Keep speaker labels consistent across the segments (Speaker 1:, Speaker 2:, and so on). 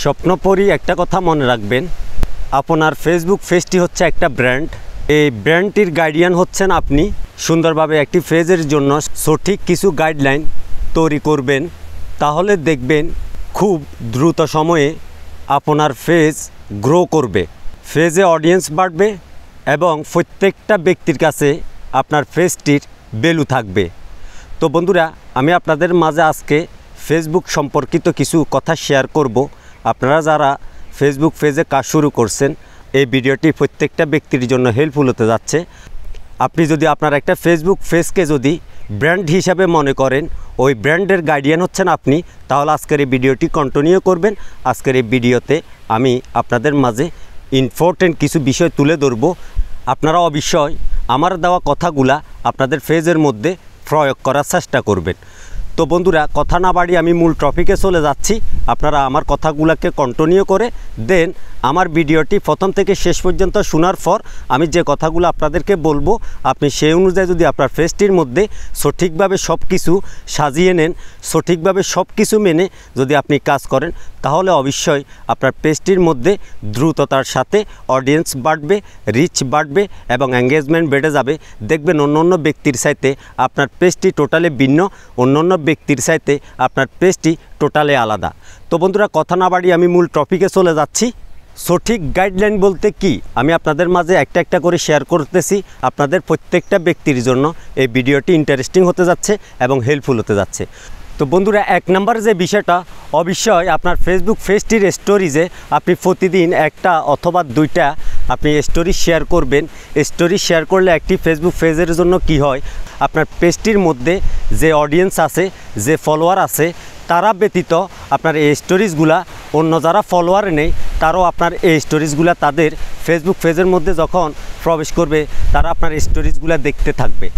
Speaker 1: স্বপ্নপরী একটা কথা মনে রাখবেন, আপনার ফেসবুক পেজটি হচ্ছে একটা ব্র্যান্ড। এই ব্র্যান্ডটির গাইডিয়ান হচ্ছেন আপনি। সুন্দরভাবে একটি পেজের জন্য সঠিক কিছু গাইডলাইন তৈরি করবেন, তাহলে দেখবেন খুব দ্রুত সময়ে আপনার পেজ গ্রো করবে, পেজে অডিয়েন্স বাড়বে এবং প্রত্যেকটা ব্যক্তির কাছে আপনার পেজটির ভ্যালু থাকবে। তো বন্ধুরা, আমি আপনাদের মাঝে আজকে ফেসবুক সম্পর্কিত কিছু কথা শেয়ার করব। আপনারা যারা ফেসবুক পেজে কাজ শুরু করছেন, এই ভিডিওটি প্রত্যেকটা ব্যক্তির জন্য হেল্পফুল হতে যাচ্ছে। আপনি যদি আপনার একটা ফেসবুক পেজকে যদি ব্র্যান্ড হিসাবে মনে করেন, ওই ব্র্যান্ডের গাইডিয়ান হচ্ছেন আপনি, তাহলে আজকের এই ভিডিওটি কন্টিনিউ করবেন। আজকের এই ভিডিওতে আমি আপনাদের মাঝে ইম্পর্টেন্ট কিছু বিষয় তুলে ধরব। আপনারা অবশ্যই আমার দেওয়া কথাগুলা আপনাদের পেজের মধ্যে প্রয়োগ করার চেষ্টা করবেন। তো বন্ধুরা, কথা না বাড়িয়ে আমি মূল টপিকে চলে যাচ্ছি। আপনারা আমার কথাগুলোকে কন্টিনিউ করে দেন আমার ভিডিওটি প্রথম থেকে শেষ পর্যন্ত শোনার পর আমি যে কথাগুলো আপনাদেরকে বলবো, আপনি সেই অনুযায়ী যদি আপনার পেজটির মধ্যে সঠিকভাবে সব কিছু সাজিয়ে নেন, সঠিকভাবে সব কিছু মেনে যদি আপনি কাজ করেন, তাহলে অবশ্যই আপনার পেজটির মধ্যে দ্রুততার সাথে অডিয়েন্স বাড়বে, রিচ বাড়বে এবং এঙ্গেজমেন্ট বেড়ে যাবে। দেখবেন অন্য ব্যক্তির চাইতে আপনার পেজটি টোটালি ভিন্ন, অন্য ব্যক্তির চাইতে আপনার পেজটি টোটালি আলাদা। তো বন্ধুরা, কথা না বাড়িয়ে আমি মূল টপিকে চলে যাচ্ছি। সঠিক গাইডলাইন বলতে কি, আমি আপনাদের মাঝে একটা একটা করে শেয়ার করতেছি। আপনাদের প্রত্যেকটা ব্যক্তির জন্য এই ভিডিওটি ইন্টারেস্টিং হতে যাচ্ছে এবং হেল্পফুল হতে যাচ্ছে। তো বন্ধুরা, এক নম্বর যে বিষয়টা, অবশ্যই আপনার ফেসবুক পেজটির স্টোরিজে আপনি প্রতিদিন একটা অথবা দুইটা আপনি স্টোরি শেয়ার করবেন। স্টোরি শেয়ার করলে একটি ফেসবুক পেজের জন্য কি হয়, আপনার পেজটির মধ্যে যে অডিয়েন্স আছে, যে ফলোয়ার আছে, তারা ব্যতীত আপনার এই স্টোরিজগুলা অন্য যারা ফলোয়ার নেই, তারাও আপনার এই স্টোরিজগুলা তাদের ফেসবুক পেজের মধ্যে যখন প্রবেশ করবে, তারা আপনার স্টোরিজগুলা দেখতে থাকবে।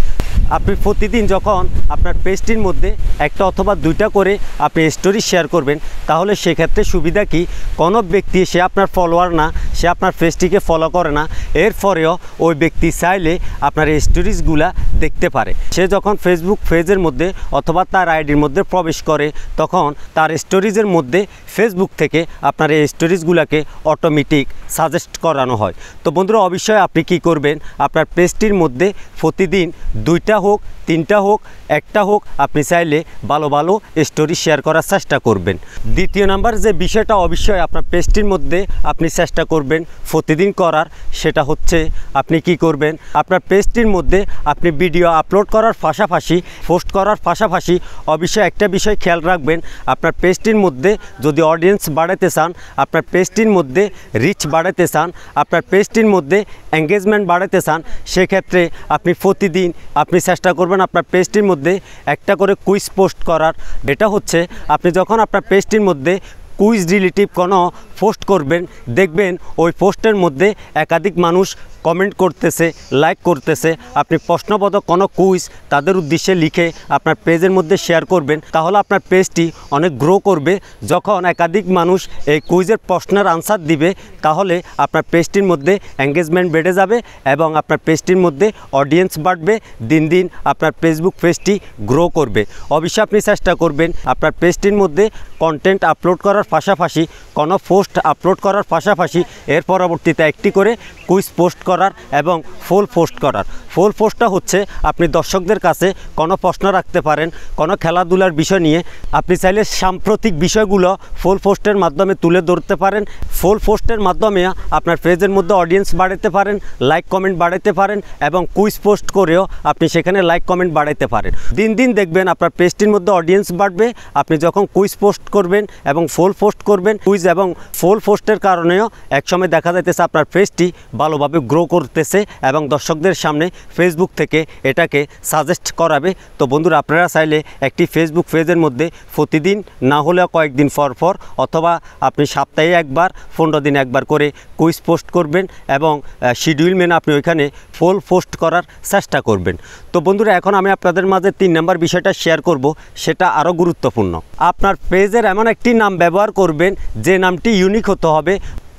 Speaker 1: আপনি প্রতিদিন যখন আপনার পেজটির মধ্যে একটা অথবা দুইটা করে আপনি স্টোরি শেয়ার করবেন, তাহলে সেক্ষেত্রে সুবিধা কি, কোনো ব্যক্তি সে আপনার ফলোয়ার না, সে আপনার পেজটিকে ফলো করে না, এরপরেও ওই ব্যক্তি চাইলে আপনার এই স্টোরিজগুলা দেখতে পারে। সে যখন ফেসবুক পেজের মধ্যে অথবা তার আইডির মধ্যে প্রবেশ করে, তখন তার স্টোরিজের মধ্যে ফেসবুক থেকে আপনার এই স্টোরিজগুলোকে অটোমেটিক সাজেস্ট করানো হয়। তো বন্ধুরা, অবশ্যই আপনি কি করবেন, আপনার পেজটির মধ্যে প্রতিদিন দুইটা হোক, তিনটা হোক, একটা হোক, আপনি চাইলে ভালো ভালো স্টোরি শেয়ার করার চেষ্টা করবেন। দ্বিতীয় নাম্বার যে বিষয়টা অবশ্যই আপনার পেজটির মধ্যে আপনি চেষ্টা করবেন প্রতিদিন করার, সেটা হচ্ছে আপনি কি করবেন, আপনার পেজটির মধ্যে আপনি ভিডিও আপলোড করার পাশাপাশি, পোস্ট করার পাশাপাশি অবশ্যই একটা বিষয় খেয়াল রাখবেন, আপনার পেজটির মধ্যে যদি অডিয়েন্স বাড়াতে চান, আপনার পেজটির মধ্যে রিচ বাড়াতে চান, আপনার পেজটির মধ্যে এঙ্গেজমেন্ট বাড়াতে চান, সেক্ষেত্রে আপনি প্রতিদিন আপনি চেষ্টা করবেন আপনার পেজটির মধ্যে একটা করে কুইজ পোস্ট করার। এটা হচ্ছে আপনি যখন আপনার পেজটির মধ্যে কুইজ রিলেটিভ কোনো পোস্ট করবেন, দেখবেন ওই পোস্টের মধ্যে একাধিক মানুষ কমেন্ট করতেছে, লাইক করতেছে। আপনি প্রশ্নবোধক কোনো কুইজ তাদের উদ্দেশ্যে লিখে আপনার পেজের মধ্যে শেয়ার করবেন, তাহলে আপনার পেজটি অনেক গ্রো করবে। যখন একাধিক মানুষ এই কুইজের প্রশ্নের আনসার দিবে, তাহলে আপনার পেজটির মধ্যে এঙ্গেজমেন্ট বেড়ে যাবে এবং আপনার পেজটির মধ্যে অডিয়েন্স বাড়বে। দিন দিন আপনার ফেসবুক পেজটি গ্রো করবে। অবশ্যই আপনি চেষ্টা করবেন আপনার পেজটির মধ্যে কন্টেন্ট আপলোড করার পাশাপাশি, কোনো পোস্ট আপলোড করার পাশাপাশি এর পরবর্তীতে একটি করে কুইজ পোস্ট করার এবং ফুল পোস্ট করার। ফুল পোস্টটা হচ্ছে আপনি দর্শকদের কাছে কোনো প্রশ্ন রাখতে পারেন, কোনো খেলাধুলার বিষয় নিয়ে আপনি চাইলে সাম্প্রতিক বিষয়গুলো ফুল পোস্টের মাধ্যমে তুলে ধরতে পারেন। ফুল পোস্টের মাধ্যমে আপনার পেজের মধ্যে অডিয়েন্স বাড়াতে পারেন, লাইক কমেন্ট বাড়াতে পারেন এবং কুইজ পোস্ট করেও আপনি সেখানে লাইক কমেন্ট বাড়াতে পারেন। দিন দিন দেখবেন আপনার পেজটির মধ্যে অডিয়েন্স বাড়বে। আপনি যখন কুইজ পোস্ট করবেন এবং ফুল পোস্ট করবেন, কুইজ এবং ফুল পোস্টের কারণেও একসময় দেখা যাইতেছে আপনার পেজটি ভালোভাবে গ্রো করতেছে এবং দর্শকদের সামনে ফেসবুক থেকে এটাকে সাজেস্ট করাবে। তো বন্ধুরা, আপনারা চাইলে একটি ফেসবুক পেজের মধ্যে প্রতিদিন না হলেও কয়েকদিন পর পর অথবা আপনি সপ্তাহে একবার, 15 দিন একবার করে কুইজ পোস্ট করবেন এবং শিডিউল মেনে আপনি ওইখানে ফুল পোস্ট করার চেষ্টা করবেন। তো বন্ধুরা, এখন আমি আপনাদের মাঝে 3 নম্বর বিষয়টা শেয়ার করব, সেটা আরও গুরুত্বপূর্ণ। আপনার পেজের এমন একটি নাম ব্যবহার করবেন যে নামটি ইউনিক হতে হবে।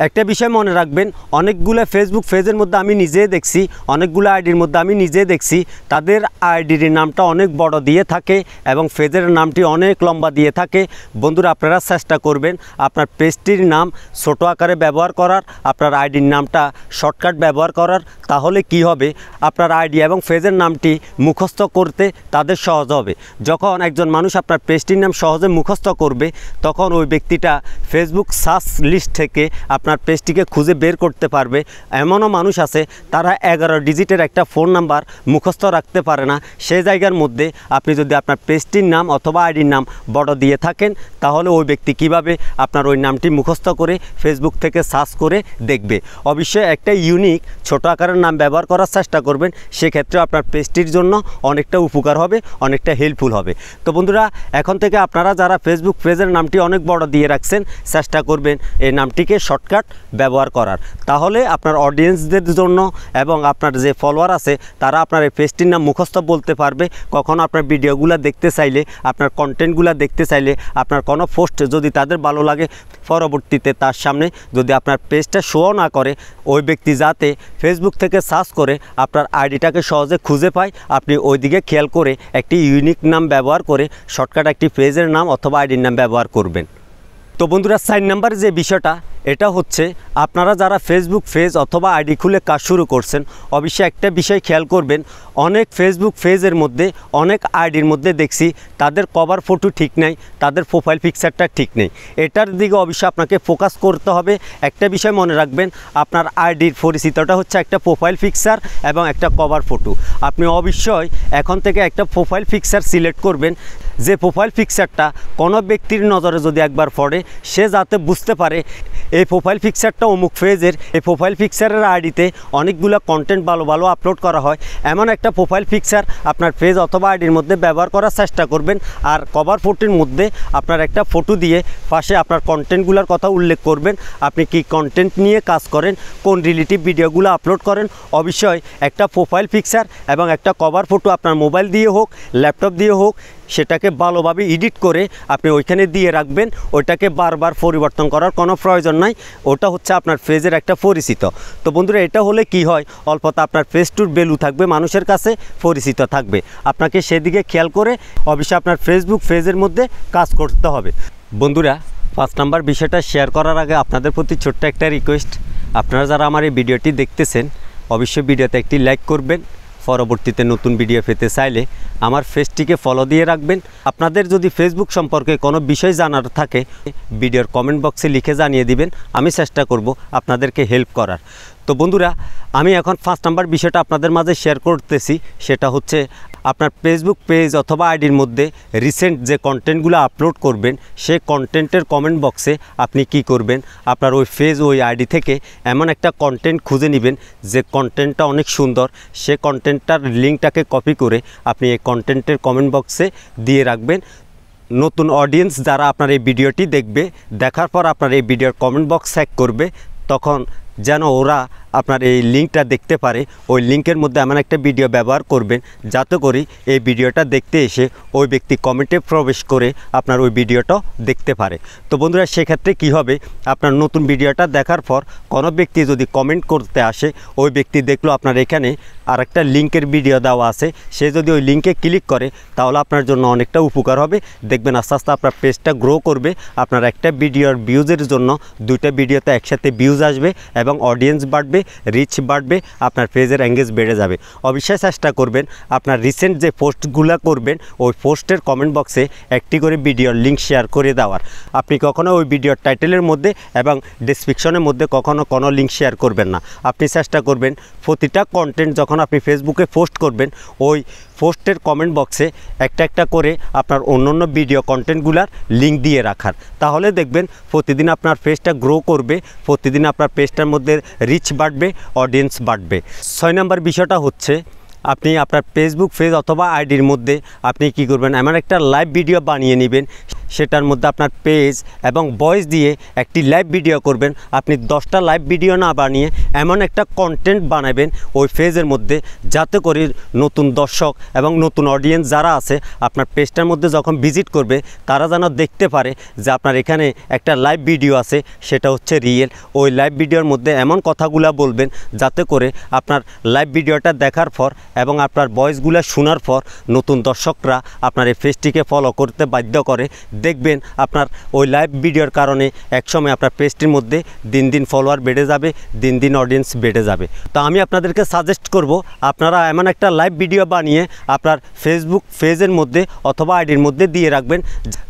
Speaker 1: একটা বিষয় মনে রাখবেন, অনেকগুলো ফেসবুক পেজের মধ্যে আমি নিজেই দেখছি, অনেকগুলো আইডির মধ্যে আমি নিজেই দেখছি তাদের আইডির নামটা অনেক বড় দিয়ে থাকে এবং পেজের নামটি অনেক লম্বা দিয়ে থাকে। বন্ধুরা, আপনারা চেষ্টা করবেন আপনার পেজটির নাম ছোট আকারে ব্যবহার করার, আপনার আইডির নামটা শর্টকাট ব্যবহার করার। তাহলে কি হবে, আপনার আইডি এবং পেজের নামটি মুখস্থ করতে তাদের সহজ হবে। যখন একজন মানুষ আপনার পেজটির নাম সহজে মুখস্থ করবে, তখন ওই ব্যক্তিটা ফেসবুক সার্চ লিস্ট থেকে আপনার পেজটিকে খুঁজে বের করতে পারবে। এমনও মানুষ আছে তারা 11 ডিজিটের একটা ফোন নাম্বার মুখস্থ রাখতে পারে না। সেই জায়গার মধ্যে আপনি যদি আপনার পেজটির নাম অথবা আইডির নাম বড় দিয়ে থাকেন, তাহলে ওই ব্যক্তি কিভাবে আপনার ওই নামটি মুখস্থ করে ফেসবুক থেকে সার্চ করে দেখবে। অবশ্যই একটা ইউনিক ছোট আকারের নাম ব্যবহার করার চেষ্টা করবেন, সেক্ষেত্রে আপনার পেজটির জন্য অনেকটা উপকার হবে, অনেকটা হেল্পফুল হবে। তো বন্ধুরা, এখন থেকে আপনারা যারা ফেসবুক পেজের নামটি অনেক বড় দিয়ে রাখছেন, চেষ্টা করবেন এই নামটিকে শর্টকাট ব্যবহার করার। তাহলে আপনার অডিয়েন্সদের জন্য এবং আপনার যে ফলোয়ার আছে তারা আপনার এই পেজটির নাম মুখস্থ বলতে পারবে। কখনো আপনার ভিডিওগুলো দেখতে চাইলে, আপনার কন্টেন্টগুলো দেখতে চাইলে, আপনার কোনো পোস্ট যদি তাদের ভালো লাগে, পরবর্তীতে তার সামনে যদি আপনার পেজটা শো না করে, ওই ব্যক্তি যাতে ফেসবুক থেকে সার্চ করে আপনার আইডিটাকে সহজে খুঁজে পায়, আপনি ওই দিকে খেয়াল করে একটি ইউনিক নাম ব্যবহার করে শর্টকাট একটি পেজের নাম অথবা আইডির নাম ব্যবহার করবেন। তো বন্ধুরা, 4 নাম্বার যে বিষয়টা, এটা হচ্ছে আপনারা যারা ফেসবুক পেজ অথবা আইডি খুলে কাজ শুরু করছেন, অবশ্যই একটা বিষয় খেয়াল করবেন। অনেক ফেসবুক পেজের মধ্যে, অনেক আইডির মধ্যে দেখছি তাদের কভার ফটো ঠিক নেই, তাদের প্রোফাইল পিকচারটা ঠিক নেই। এটার দিকে অবশ্যই আপনাকে ফোকাস করতে হবে। একটা বিষয় মনে রাখবেন, আপনার আইডির পরিচিতটা হচ্ছে একটা প্রোফাইল পিকচার এবং একটা কভার ফটো। আপনি অবশ্যই এখন থেকে একটা প্রোফাইল পিকচার সিলেক্ট করবেন, যে প্রোফাইল পিকচারটা কোনো ব্যক্তির নজরে যদি একবার পড়ে, সে যাতে বুঝতে পারে এই প্রোফাইল পিকচারটা অমুক পেজের। এই প্রোফাইল পিকচারের আইডিতে অনেকগুলো কন্টেন্ট ভালো ভালো আপলোড করা হয়। এমন একটা প্রোফাইল পিকচার আপনার পেজ অথবা আইডির মধ্যে ব্যবহার করার চেষ্টা করবেন। আর কভার ফটোর মধ্যে আপনার একটা ফটো দিয়ে পাশে আপনার কন্টেন্টগুলোর কথা উল্লেখ করবেন। আপনি কি কন্টেন্ট নিয়ে কাজ করেন, কোন রিলেটিভ ভিডিওগুলো আপলোড করেন। অবশ্যই একটা প্রোফাইল পিকচার এবং একটা কভার ফটো আপনার মোবাইল দিয়ে হোক, ল্যাপটপ দিয়ে হোক, সেটাকে ভালোভাবে এডিট করে আপনি ওইখানে দিয়ে রাখবেন। ওইটাকে বারবার পরিবর্তন করার কোনো প্রয়োজন নাই। ওটা হচ্ছে আপনার পেজের একটা পরিচিত। তো বন্ধুরা, এটা হলে কি হয়, অল্পতে আপনার পেজটির ভ্যালু থাকবে, মানুষের কাছে পরিচিত থাকবে। আপনাকে সেদিকে খেয়াল করে অবশ্যই আপনার ফেসবুক পেজের মধ্যে কাজ করতে হবে। বন্ধুরা, 5 নাম্বার বিষয়টা শেয়ার করার আগে আপনাদের প্রতি ছোট্ট একটা রিকোয়েস্ট, আপনারা যারা আমার এই ভিডিওটি দেখতেছেন, অবশ্যই ভিডিওতে একটি লাইক করবেন। পরবর্তীতে নতুন ভিডিও পেতে চাইলে আমার পেজটিকে ফলো দিয়ে রাখবেন। আপনাদের যদি ফেসবুক সম্পর্কে কোনো বিষয় জানার থাকে, ভিডিওর কমেন্ট বক্সে লিখে জানিয়ে দিবেন, আমি চেষ্টা করব আপনাদেরকে হেল্প করার। তো বন্ধুরা, আমি এখন 5 নাম্বার বিষয়টা আপনাদের মাঝে শেয়ার করতেছি। সেটা হচ্ছে আপনার ফেসবুক পেজ অথবা আইডির মধ্যে রিসেন্ট যে কন্টেন্টগুলো আপলোড করবেন, সেই কন্টেন্টের কমেন্ট বক্সে আপনি কি করবেন, আপনার ওই পেজ ওই আইডি থেকে এমন একটা কন্টেন্ট খুঁজে নেবেন যে কন্টেন্টটা অনেক সুন্দর। সে কন্টেন্টটার লিঙ্কটাকে কপি করে আপনি এই কন্টেন্টের কমেন্ট বক্সে দিয়ে রাখবেন। নতুন অডিয়েন্স যারা আপনার এই ভিডিওটি দেখবে, দেখার পর আপনার এই ভিডিওর কমেন্ট বক্স চেক করবে, তখন যেন ওরা আপনার এই লিঙ্কটা দেখতে পারে। ওই লিঙ্কের মধ্যে এমন একটা ভিডিও ব্যবহার করবেন যাতে করে এই ভিডিওটা দেখতে এসে ওই ব্যক্তি কমেন্টে প্রবেশ করে আপনার ওই ভিডিওটা দেখতে পারে। তো বন্ধুরা, সেক্ষেত্রে কি হবে, আপনার নতুন ভিডিওটা দেখার পর কোনো ব্যক্তি যদি কমেন্ট করতে আসে, ওই ব্যক্তি দেখলো আপনার এখানে আর একটা লিঙ্কের ভিডিও দেওয়া আছে, সে যদি ওই লিঙ্কে ক্লিক করে, তাহলে আপনার জন্য অনেকটা উপকার হবে। দেখবেন আস্তে আস্তে আপনার পেজটা গ্রো করবে। আপনার একটা ভিডিওর ভিউজের জন্য 2টা ভিডিওতে একসাথে ভিউজ আসবে এবং অডিয়েন্স বাড়বে, রিচ বাড়বে, আপনার পেজের এঙ্গেজ বেড়ে যাবে। অবশ্যই চেষ্টা করবেন আপনার রিসেন্ট যে পোস্টগুলো করবেন, ওই পোস্টের কমেন্ট বক্সে একটি করে ভিডিওর লিঙ্ক শেয়ার করে দেওয়ার। আপনি কখনো ওই ভিডিওর টাইটেলের মধ্যে এবং ডেসক্রিপশনের মধ্যে কখনো কোনো লিঙ্ক শেয়ার করবেন না। আপনি চেষ্টা করবেন প্রতিটা কন্টেন্ট যখন আপনি ফেসবুকে পোস্ট করবেন, ওই পোস্টের কমেন্ট বক্সে একটা একটা করে আপনার অন্য ভিডিও কন্টেন্টগুলার লিঙ্ক দিয়ে রাখার। তাহলে দেখবেন প্রতিদিন আপনার পেজটা গ্রো করবে, প্রতিদিন আপনার পেজটার মধ্যে রিচ বাড়বে, অডিয়েন্স বাড়বে। 6 নাম্বার বিষয়টা হচ্ছে আপনি আপনার ফেসবুক পেজ অথবা আইডির মধ্যে আপনি কি করবেন, এমন একটা লাইভ ভিডিও বানিয়ে নেবেন সেটার মধ্যে আপনার পেজ এবং ভয়েস দিয়ে একটি লাইভ ভিডিও করবেন। আপনি 10টা লাইভ ভিডিও না বানিয়ে এমন একটা কন্টেন্ট বানাবেন ওই পেজের মধ্যে, যাতে করে নতুন দর্শক এবং নতুন অডিয়েন্স যারা আছে আপনার পেজটার মধ্যে যখন ভিজিট করবে তারা যেন দেখতে পারে যে আপনার এখানে একটা লাইভ ভিডিও আছে, সেটা হচ্ছে রিয়েল। ওই লাইভ ভিডিওর মধ্যে এমন কথাগুলো বলবেন যাতে করে আপনার লাইভ ভিডিওটা দেখার পর এবং আপনার ভয়েসগুলো শোনার পর নতুন দর্শকরা আপনার এই পেজটিকে ফলো করতে বাধ্য করে। দেখবেন আপনার ওই লাইভ ভিডিওর কারণে একসময় আপনার পেজটির মধ্যে দিন দিন ফলোয়ার বেড়ে যাবে, দিন দিন অডিয়েন্স বেড়ে যাবে। তো আমি আপনাদেরকে সাজেস্ট করব আপনারা এমন একটা লাইভ ভিডিও বানিয়ে আপনার ফেসবুক পেজের মধ্যে অথবা আইডির মধ্যে দিয়ে রাখবেন,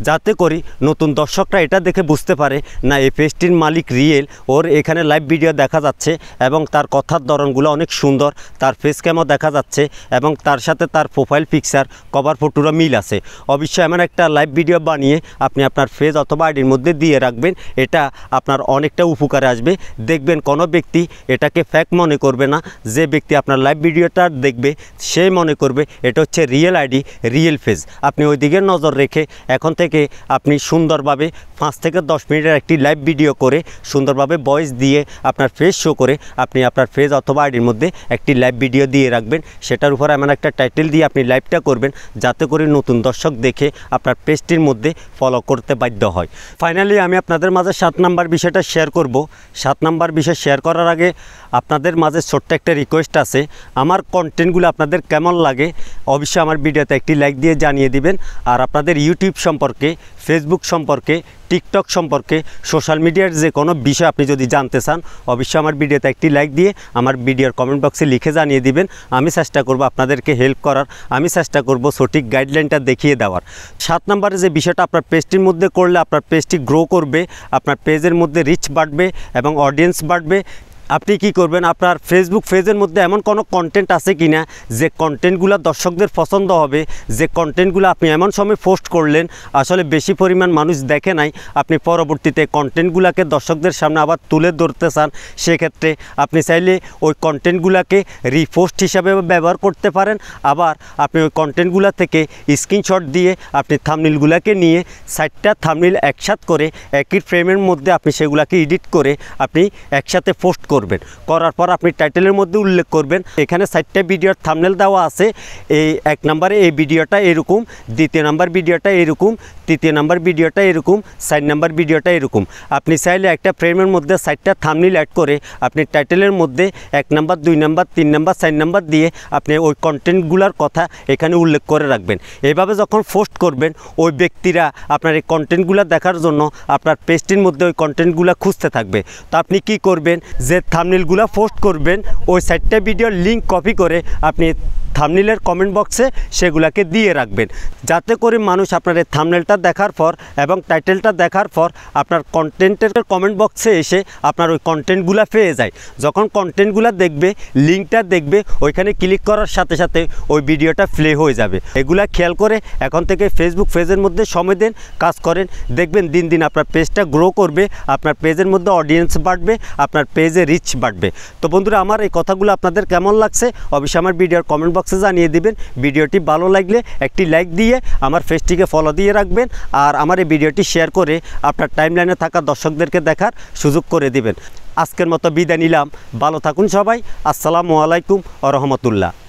Speaker 1: যাতে করে নতুন দর্শকরা এটা দেখে বুঝতে পারে না এই পেজটির মালিক রিয়েল, ওর এখানে লাইভ ভিডিও দেখা যাচ্ছে এবং তার কথার ধরনগুলো অনেক সুন্দর, তার ফেস ক্যামও দেখা যাচ্ছে এবং তার সাথে তার প্রোফাইল পিকচার কভার ফটোরা মিল আছে। অবশ্যই এমন একটা লাইভ ভিডিও বানিয়ে আপনি আপনার পেজ অথবা আইডির মধ্যে দিয়ে রাখবেন, এটা আপনার অনেকটা উপকারে আসবে। দেখবেন কোনো ব্যক্তি এটাকে ফ্যাক মনে করবে না। যে ব্যক্তি আপনার লাইভ ভিডিওটা দেখবে সে মনে করবে এটা হচ্ছে রিয়েল আইডি, রিয়েল পেজ। আপনি ওই দিকে নজর রেখে এখন থেকে আপনি সুন্দরভাবে 5 থেকে 10 মিনিটের একটি লাইভ ভিডিও করে সুন্দরভাবে ভয়েস দিয়ে আপনার ফেস শো করে আপনি আপনার পেজ অথবা আইডির মধ্যে একটি লাইভ ভিডিও দিয়ে রাখবেন। সেটার উপর এমন একটা টাইটেল দিয়ে আপনি লাইভটা করবেন যাতে করে নতুন দর্শক দেখে আপনার পেজটির মধ্যে ফলো করতে বাধ্য হয়। ফাইনালি আমি আপনাদের মাঝে 7 নাম্বার বিষয়টা শেয়ার করব। 7 নাম্বার বিষয় শেয়ার করার আগে আপনাদের মাঝে ছোট্ট একটা রিকোয়েস্ট আছে। আমার কন্টেন্টগুলো আপনাদের কেমন লাগে অবশ্যই আমার ভিডিওতে একটি লাইক দিয়ে জানিয়ে দিবেন। আর আপনাদের ইউটিউব সম্পর্কে, ফেসবুক সম্পর্কে, টিকটক সম্পর্কে, সোশ্যাল মিডিয়ার যে কোনো বিষয় আপনি যদি জানতে চান অবশ্যই আমার ভিডিওতে একটি লাইক দিয়ে আমার ভিডিওর কমেন্ট বক্সে লিখে জানিয়ে দিবেন। আমি চেষ্টা করব আপনাদেরকে হেল্প করার, আমি চেষ্টা করব সঠিক গাইডলাইনটা দেখিয়ে দেওয়ার। 7 নম্বরে যে বিষয়টা আপনার পেজটির মধ্যে করলে আপনার পেজটি গ্রো করবে, আপনার পেজের মধ্যে রিচ বাড়বে এবং অডিয়েন্স বাড়বে। আপনি কি করবেন, আপনার ফেসবুক পেজের মধ্যে এমন কোনো কন্টেন্ট আছে কি না যে কন্টেন্টগুলো দর্শকদের পছন্দ হবে, যে কন্টেন্টগুলো আপনি এমন সময় পোস্ট করলেন আসলে বেশি পরিমাণ মানুষ দেখে নাই, আপনি পরবর্তীতে কন্টেন্টগুলোকে দর্শকদের সামনে আবার তুলে ধরতে চান। সেক্ষেত্রে আপনি চাইলে ওই কন্টেন্টগুলোকে রিপোস্ট হিসাবে ব্যবহার করতে পারেন। আবার আপনি ওই কন্টেন্টগুলো থেকে স্ক্রিনশট দিয়ে আপনি থাম্বনেইলগুলোকে নিয়ে 4টা থাম্বনেইল একসাথে করে একই ফ্রেমের মধ্যে আপনি সেগুলোকে এডিট করে আপনি একসাথে পোস্ট করবেন। করার পর আপনি টাইটেলের মধ্যে উল্লেখ করবেন এখানে 4টা ভিডিওর থাম্বনেল দেওয়া আছে, এই 1 নম্বরে এই ভিডিওটা এরকম, 2য় নম্বর ভিডিওটা এরকম, 3য় নম্বর ভিডিওটা এরকম, 4 নম্বর ভিডিওটা এরকম। আপনি চাইলে একটা ফ্রেমের মধ্যে 4টা থাম্বনেল অ্যাড করে আপনি টাইটেলের মধ্যে 1 নম্বর, 2 নম্বর, 3 নম্বর, 4 নম্বর দিয়ে আপনি ওই কন্টেন্টগুলোর কথা এখানে উল্লেখ করে রাখবেন। এভাবে যখন পোস্ট করবেন ওই ব্যক্তিরা আপনার এই কন্টেন্টগুলো দেখার জন্য আপনার পেজটির মধ্যে ওই কন্টেন্টগুলো খুঁজতে থাকবে। তো আপনি কি করবেন, যে থাম্বনেইলগুলো পোস্ট করবেন ওই 4টা ভিডিওর লিঙ্ক কপি করে আপনি থাম্বনেইলের কমেন্ট বক্সে সেগুলোকে দিয়ে রাখবেন, যাতে করে মানুষ আপনার এই থাম্বনেইলটা দেখার পর এবং টাইটেলটা দেখার পর আপনার কন্টেন্টের কমেন্ট বক্সে এসে আপনার ওই কন্টেন্টগুলো পেয়ে যায়। যখন কন্টেন্টগুলো দেখবে, লিঙ্কটা দেখবে, ওইখানে ক্লিক করার সাথে সাথে ওই ভিডিওটা প্লে হয়ে যাবে। এগুলা খেয়াল করে এখন থেকে ফেসবুক পেজের মধ্যে সময় দেন, কাজ করেন, দেখবেন দিন দিন আপনার পেজটা গ্রো করবে, আপনার পেজের মধ্যে অডিয়েন্স বাড়বে, আপনার পেজে রিচ বাড়বে। তো বন্ধুরা, আমার এই কথাগুলো আপনাদের কেমন লাগছে অবশ্যই আমার ভিডিওর কমেন্ট বক্সে জানিয়ে দিবেন। ভিডিওটি ভালো লাগলে একটি লাইক দিয়ে আমার পেজটিকে ফলো দিয়ে রাখবেন আর আমার এই ভিডিওটি শেয়ার করে আপনার টাইমলাইনে থাকা দর্শকদেরকে দেখার সুযোগ করে দিবেন। আজকের মতো বিদায় নিলাম, ভালো থাকুন সবাই। আসসালামু আলাইকুম ওয়া রাহমাতুল্লাহ।